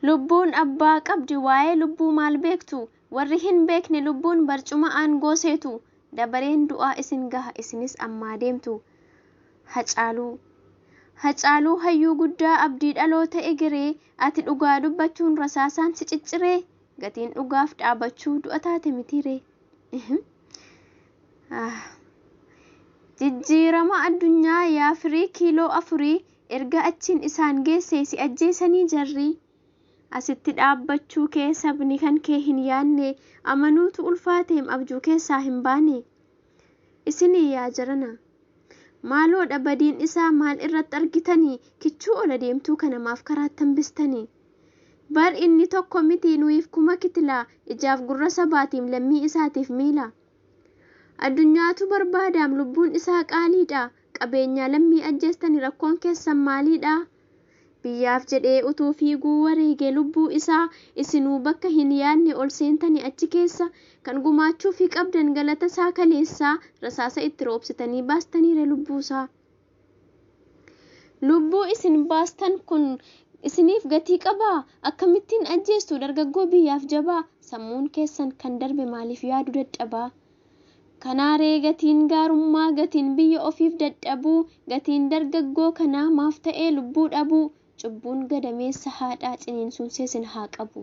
Lubbuun abbaa qabdi waa'ee lubbuu maal beektu? Warri hin beekne lubbuun barcuma aangoo seetu. Dabareen du'aa isin gaha isinis ammaa deemtu. Hacaaluu hayyuu guddaa abdii dhaloota egeree ati dhugaa dubbachuun rasaasaan si cicciree gatiin dhugaaf dhaabachuu du'a taate mitiree. Jijjiirama addunyaa yaa firii kiiloo 4 erga achiin isaan geesse si ajjeesanii jarrii. Asitti dhaabbachuu kee sabni kan kee hin yaanne amanuutu ulfaateem abjuu keessaa hin baane. Isinii yaa jarana maaloo dhabadiin isaa maal irratti argitanii kichuu ola deemtuu kanamaaf karaattan bistanii. Bar inni tokko miti nuyiif kuma kitilaa ijaaf gurra sabaatiim lammii isaatiif miila. Addunyaatu barbaadaam lubbuun isaa qaaliidha. Qabeenyaa lammii ajjeestanii rakkoon keessan maaliidha? Biyyaaf jedhee utuu fiiguu wareegee lubbuu isaa isinuu bakka hin yaanne ol seentanii achi keessa kan gumaachuu fi qabdan galata isaa kaleessaa rasaasa itti roobsitanii baastaniire lubbuusaa. Lubbuu isin baastan kun isiniif gatii qabaa? Akkamittiin ajjeestu dargaggoo biyyaaf jabaa? Sammuun keessan kan darbe maaliif yaadu dadhabaa? Kanaaree gatiin gaarummaa gatiin biyya ofiif dadhabuu gatiin dargaggoo kanaa maaf ta'ee lubbuu dhabuu? Cubbuun gadameessa haadhaa ciniinsuun seesin haa qabu.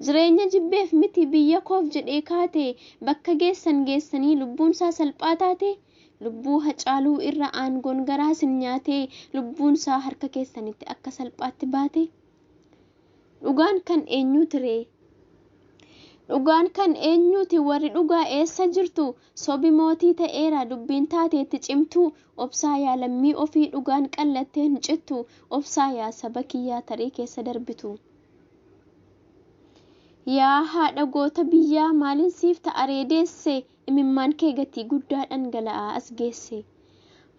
Jireenya jibbeef miti biyya koof jedhee kaate bakka geessan geessanii lubbuun isaa salphaa taate. Lubbuu Hacaaluu irra aangoon garaa sin nyaate lubbuun isaa harka keessanitti akka salphaatti baate. Dhugaan kan eenyuuti ree? Dhugaan kan eenyuuti warri dhugaa eessa jirtu? Sobi mootii ta'eera dubbiin taateetti cimtu. Obsaa yaa lammii ofii dhugaan qallattee hin cittu. Obsaa yaa saba kiyyaa tarii keessa darbitu. Yaa haadha goota biyyaa maalin siif ta'a reedeesse? Imimmaan kee gatii guddaa dhangala'aa as geesse.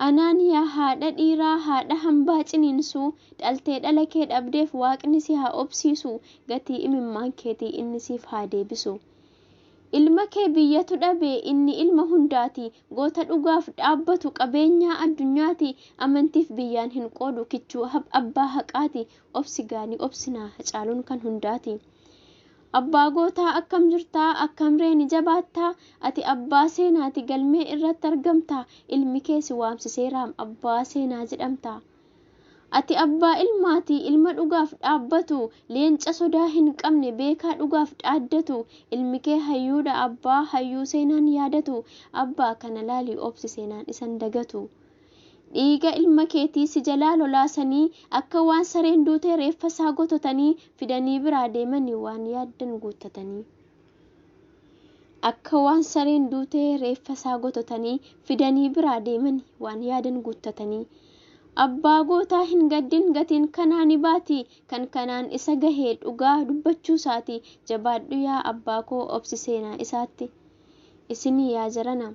Anaan yaa haadha dhiiraa haadha hambaa ciniinsu dhaltee dhala kee dhabdeef waaqni si haa obsiisu gatii imimmaan keetii inni siif haa deebisu. Ilma kee biyyatu dhabe inni ilma hundaati goota dhugaaf dhaabbatu qabeenyaa addunyaati amantiif biyyaan hin qoodu kichuu abbaa haqaati obsi gaanii obsinaa Hacaaluun kan hundaati. Abbaa gootaa akkam jirtaa akkam reeni jabaattaa ati abbaa seenaati galmee irratti argamta ilmi kee si waamsiseeraam abbaa seenaa jedhamta. Ati abbaa ilmaati ilma dhugaaf dhaabbatu leenca sodaa hin qabne beekaa dhugaaf dhaaddatu ilmi kee hayyuudha abbaa hayyuu seenaan yaadatu abbaa kana laalii obsi seenaan isan dagatu. Dhiiga ilma keetii si jalaa lolaasanii akka waan sareen duutee reeffa isaa gototanii fidanii biraa deemanii waan yaaddan guuttatanii. Akka waan sareen duutee reeffa isaa gototanii fidanii biraa deemanii waan yaadan guuttatanii. Abbaa gootaa hin gaddin gatiin kanaa ni baati kan kanaan isa gahee dhugaa dubbachuu isaati jabaadhu yaa abbaa koo obsi seenaa isaatti. Isinii yaa jarana.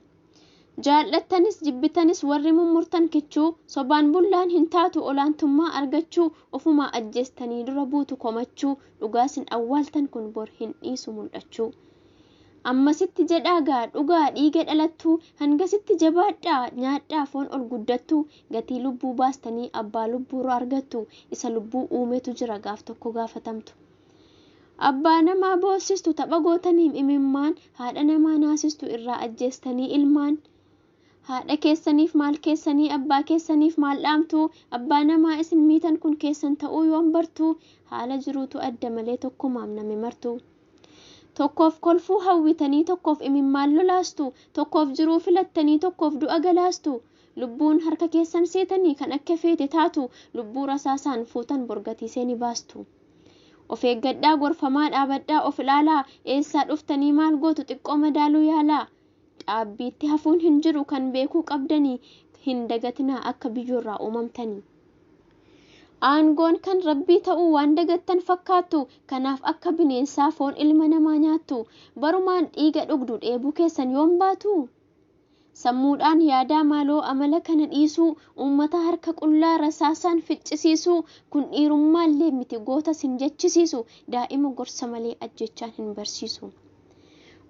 Jaallattanis jibbitanis warri mummurtan kichuu sobaan bullaan hin taatu olaantummaa argachuu ofuma ajjeestanii dura buutu komachuu dhugaasin awwaaltan kun bor hin dhiisu mul'achuu. Ammasitti jedhaagaa dhugaa dhiiga dhalattuu hangasitti jabaadhaa nyaadhaa foon ol guddattuu gatii lubbuu baastanii abbaa lubbuu argattu isa lubbuu uumetu jira gaaf tokko gaafatamtu. Abbaa namaa boossistu tapha gootaniim imimmaan haadha namaa naasistu irraa ajjeestanii ilmaan. Haadha keessaniif maal keessanii abbaa keessaniif maal dhaamtu abbaa namaa isin miitan kun keessan ta'uu yoon bartu haala jiruutu adda malee tokkumaaf name martu. Tokkoof kolfuu hawwitanii tokkoof imimmaan lolaastu tokkoof jiruu filattanii tokkoof du'a galaastu. Lubbuun harka keessan seetanii kan akka feete taatu lubbuu rasaasaan fuutan borgatiisee ni baastu. Of eeggadhaa gorfamaa dhaabadhaa of ilaalaa eessaa dhuftanii maal gootu xiqqoo madaaluu yaalaa. Dhaabbiitti hafuun hin jiru kan beekuu qabdanii hin dagatinaa akka biyyoorraa uumamtanii. Aangoon kan rabbii ta'uu waan dagattan fakkaattu kanaaf akka bineensaa foon ilma namaa nyaattu barumaan dhiiga dhugdu dheebuu keessan yoon baatu. Sammuudhaan yaadaa maaloo amala kana dhiisuu uummata harka qullaa rasaasaan ficcisiisuu kun dhiirummaallee miti goota sin jechisiisu daa'ima gorsa malee ajjechaan hin barsiisu.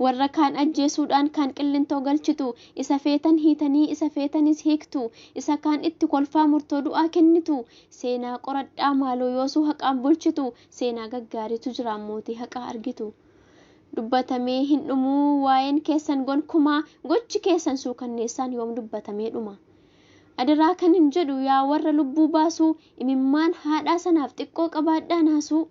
warra kaan ajjeesuudhaan kaan qillintoo galchitu, isa feetan hiitanii isa feetanis hiiktu, isa kaan itti kolfaa murtoo du'aa kennitu. Seenaa qoradhaa maaloo yoosuu haqaan bulchitu, seenaa gaggaariitu jira mootii haqaa argitu. Dubbatamee hin dhumuu waa'een keessan gonkumaa, gochi keessan suukanneessaan yoom dubbatamee dhuma. Adaraa kan hin jedhu yaa warra lubbuu baasuu, imimmaan haadhaa sanaaf xiqqoo qabaadhaa naasuu.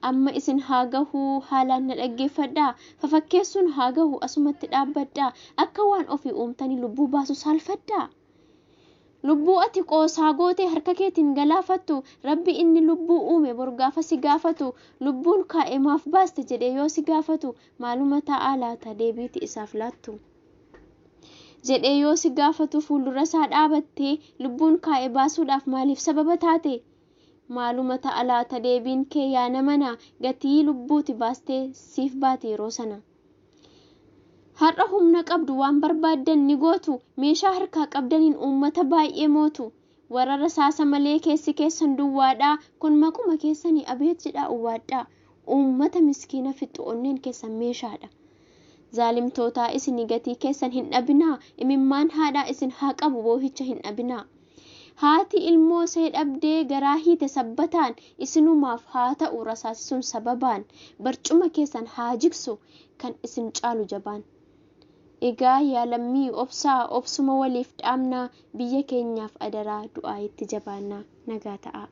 Amma isin haa gahuu haalaan na dhaggeeffadhaa, fafakkeessuun haa gahu asumatti dhaabbadhaa, akka waan ofii uumtanii lubbuu baasu saalfadhaa. Lubbuu ati qoosaa gootee harka keetiin galaafattu, rabbi inni lubbuu uume bor gaafa si gaafatu, lubbuun kaa'e maaf baaste jedhee yoo si gaafatu, maaluma ta'aa laata deebiiti isaaf laattu. Jedhee yoo si gaafatu fuuldura isaa dhaabattee, lubbuun kaa'e baasuudhaaf maaliif sababa taate? Maaluma ta'a laata deebiin kee yaa namana, gatii lubbuuti baastee siif baate yeroo sana. Har'a humna qabdu waan barbaaddan ni gootu, meeshaa harkaa qabdaniin uummata baay'ee mootu. Warra rasaasa malee keessi keessan duwwaadhaa, kun maquma keessanii abeet jedhaa uwwaadhaa. Uummata miskiina fixxu onneen keessan meeshaadha. Zaalimtootaa isinii gatii keessan hin dhabinaa, imimmaan haadhaa isin haa qabu boohicha hin dhabinaa. Haati ilmoo see dhabdee garaa hiite sabbataan, isinumaaf haa ta'u rasaasisuun sababaan. Barcuma keessan haa jigsu kan isin caalu jabaan. Egaa yaa lammii obsaa, obsuma waliif dhaamnaa, biyya keenyaaf adaraa du'aa itti jabaannaa. Nagaa ta'a.